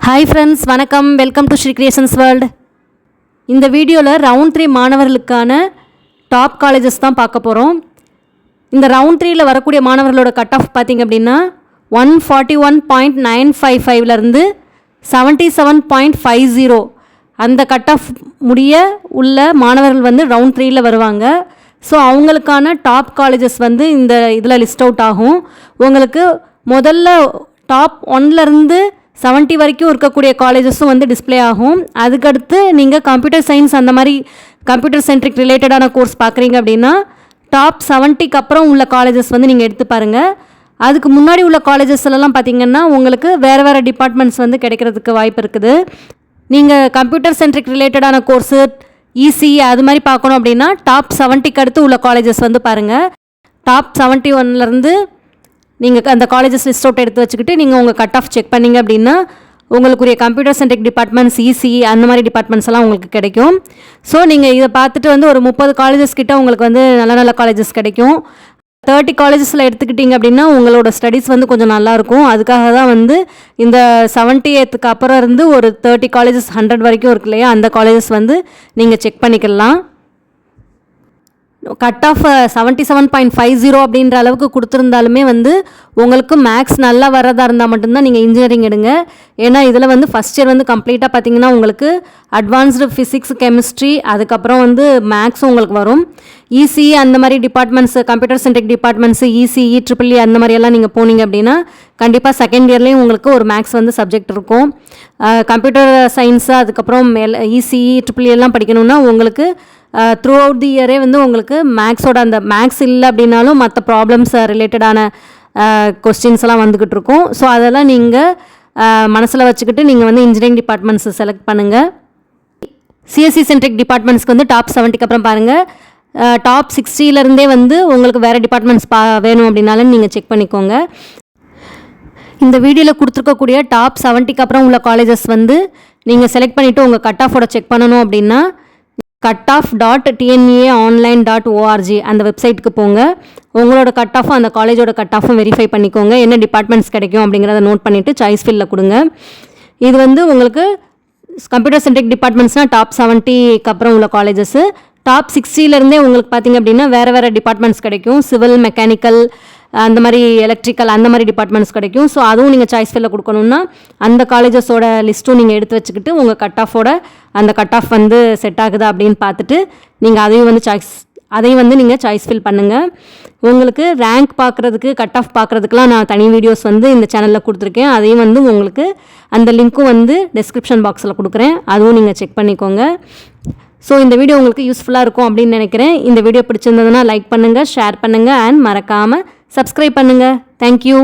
Hi friends, வணக்கம். Welcome to Shri creations world. இந்த வீடியோவில் ரவுண்ட் 3 மாணவர்களுக்கான டாப் காலேஜஸ் தான் பார்க்க போகிறோம். இந்த ரவுண்ட் 3ல் வரக்கூடிய மாணவர்களோட கட் ஆஃப் பார்த்திங்க அப்படின்னா 141.955லேருந்து 77.50 அந்த கட் ஆஃப் முடிய உள்ள மாணவர்கள் வந்து ரவுண்ட் 3ல் வருவாங்க. ஸோ அவங்களுக்கான டாப் காலேஜஸ் வந்து இந்த இதில் லிஸ்ட் அவுட் ஆகும். உங்களுக்கு முதல்ல டாப் 1லேருந்து 70 வரைக்கும் இருக்கக்கூடிய காலேஜஸும் வந்து டிஸ்பிளே ஆகும். அதுக்கடுத்து நீங்கள் கம்ப்யூட்டர் சயின்ஸ் அந்த மாதிரி கம்ப்யூட்டர் சென்ட்ரிக் ரிலேட்டடான கோர்ஸ் பார்க்குறீங்க அப்படின்னா டாப் 70க்கு அப்புறம் உள்ள காலேஜஸ் வந்து நீங்கள் எடுத்து பாருங்கள். அதுக்கு முன்னாடி உள்ள காலேஜஸ்லாம் பார்த்திங்கன்னா உங்களுக்கு வேறு வேறு டிபார்ட்மெண்ட்ஸ் வந்து கிடைக்கிறதுக்கு வாய்ப்பு இருக்குது. நீங்கள் கம்ப்யூட்டர் சென்ட்ரிக் ரிலேட்டடான கோர்ஸு இசி அது மாதிரி பார்க்கணும் அப்படின்னா டாப் 70க்கு அடுத்து உள்ள காலேஜஸ் வந்து பாருங்கள். டாப் 71லேருந்து நீங்கள் அந்த காலேஜஸ் லிஸ்ட் அவுட் எடுத்து வச்சுக்கிட்டு நீங்கள் உங்கள் கட் ஆஃப் செக் பண்ணிங்க அப்படின்னா உங்களுக்குரிய கம்ப்யூட்டர் சென்ட்ரிக் டிபார்ட்மெண்ட்ஸ் இசிஇ அந்த மாதிரி டிபார்ட்மெண்ட்ஸ் எல்லாம் உங்களுக்கு கிடைக்கும். ஸோ நீங்கள் இதை பார்த்துட்டு வந்து ஒரு 30 காலேஜஸ் கிட்ட உங்களுக்கு வந்து நல்ல நல்ல காலேஜஸ் கிடைக்கும். 30 காலேஜஸில் எடுத்துக்கிட்டிங்க அப்படின்னா உங்களோட ஸ்டடீஸ் வந்து கொஞ்சம் நல்லாயிருக்கும். அதுக்காக தான் வந்து இந்த 78க்கு அப்புறம் இருந்து ஒரு 30 காலேஜஸ் 100 வரைக்கும் இருக்கு இல்லையா, அந்த காலேஜஸ் வந்து நீங்கள் செக் பண்ணிக்கலாம். கட் ஆஃப் 77.50 அப்படின்ற அளவுக்கு கொடுத்துருந்தாலுமே வந்து உங்களுக்கு மேக்ஸ் நல்லா வரதா இருந்தால் மட்டும்தான் நீங்கள் இன்ஜினியரிங் எடுங்க. ஏன்னா இதில் வந்து ஃபஸ்ட் இயர் வந்து கம்ப்ளீட்டாக பார்த்திங்கன்னா உங்களுக்கு அட்வான்ஸ்டு ஃபிசிக்ஸ், கெமிஸ்ட்ரி, அதுக்கப்புறம் வந்து மேக்ஸும் உங்களுக்கு வரும். இசிஇ அந்த மாதிரி departments, computer centric departments, ECE, triple E அந்த மாதிரியெல்லாம் நீங்கள் போனீங்க அப்படின்னா கண்டிப்பாக செகண்ட் இயர்லேயும் உங்களுக்கு ஒரு மேக்ஸ் வந்து சப்ஜெக்ட் இருக்கும். கம்ப்யூட்டர் சயின்ஸு அதுக்கப்புறம் இசிஇ, ட்ரிபிள்இ எல்லாம் படிக்கணுன்னா உங்களுக்கு த்ரூ அவுட் தி இயரே வந்து உங்களுக்கு மேக்ஸோட அந்த மேக்ஸ் இல்லை அப்படின்னாலும் மற்ற ப்ராப்ளம்ஸ் ரிலேட்டடான கொஸ்டின்ஸ் எல்லாம் வந்துக்கிட்டு இருக்கும். ஸோ அதெல்லாம் நீங்கள் மனசில் வச்சுக்கிட்டு நீங்கள் வந்து இன்ஜினியரிங் டிபார்ட்மெண்ட்ஸை செலக்ட் பண்ணுங்கள். சிஎஸ்சி சென்ட்ரிக் டிபார்ட்மெண்ட்ஸ்க்கு வந்து டாப் 70க்கு அப்புறம் பாருங்கள். டாப் 60லேருந்தே வந்து உங்களுக்கு வேறு டிபார்ட்மெண்ட்ஸ் வேணும் அப்படின்னாலும் நீங்கள் செக் பண்ணிக்கோங்க. இந்த வீடியோவில் கொடுத்துருக்கக்கூடிய டாப் 70க்கு அப்புறம் உள்ள காலேஜஸ் வந்து நீங்கள் செலக்ட் பண்ணிவிட்டு உங்கள் கட் ஆஃபோட செக் பண்ணணும் அப்படின்னா cutoff.tnaonline.org அந்த வெப்சைட்டுக்கு போங்க. உங்களோட கட் ஆஃபும் அந்த காலேஜோட கட் ஆஃபும் வெரிஃபை பண்ணிக்கோங்க. என்ன டிபார்ட்மெண்ட்ஸ் கிடைக்கும் அப்படிங்கிறத நோட் பண்ணிவிட்டு சாய்ஸ் ஃபில்லில் கொடுங்க. இது வந்து உங்களுக்கு கம்ப்யூட்டர் சென்ட்ரிக் டிபார்ட்மெண்ட்ஸ்னால் டாப் 70க்கு அப்புறம் உள்ள காலேஜஸ்ஸு. டாப் 60லேருந்தே உங்களுக்கு பார்த்திங்க அப்படின்னா வேறு வேறு டிபார்ட்மெண்ட்ஸ் கிடைக்கும். சிவில், மெக்கானிக்கல், அந்த மாதிரி எலக்ட்ரிக்கல் அந்த மாதிரி டிபார்ட்மெண்ட்ஸ் கிடைக்கும். ஸோ அதுவும் நீங்கள் சாய்ஸ் ஃபில்லில் கொடுக்கணுன்னா அந்த காலேஜஸோட லிஸ்ட்டும் நீங்கள் எடுத்து வச்சுக்கிட்டு உங்கள் கட் ஆஃபோட அந்த கட் ஆஃப் வந்து செட் ஆகுதா அப்படின்னு பார்த்துட்டு நீங்கள் அதையும் வந்து நீங்கள் சாய்ஸ் ஃபில் பண்ணுங்கள். உங்களுக்கு ரேங்க் பார்க்குறதுக்கு, கட் ஆஃப் பார்க்குறதுக்குலாம் நான் தனி வீடியோஸ் வந்து இந்த சேனலில் கொடுத்துருக்கேன். அதையும் வந்து உங்களுக்கு அந்த லிங்க்கும் வந்து டிஸ்கிரிப்ஷன் பாக்ஸில் கொடுக்குறேன். அதுவும் நீங்கள் செக் பண்ணிக்கோங்க. ஸோ இந்த வீடியோ உங்களுக்கு யூஸ்ஃபுல்லாக இருக்கும் அப்படின்னு நினைக்கிறேன். இந்த வீடியோ பிடிச்சிருந்ததுன்னா லைக் பண்ணுங்கள், ஷேர் பண்ணுங்கள் அண்ட் மறக்காமல் சப்ஸ்கிரைப் பண்ணுங்கள். தேங்க்யூ.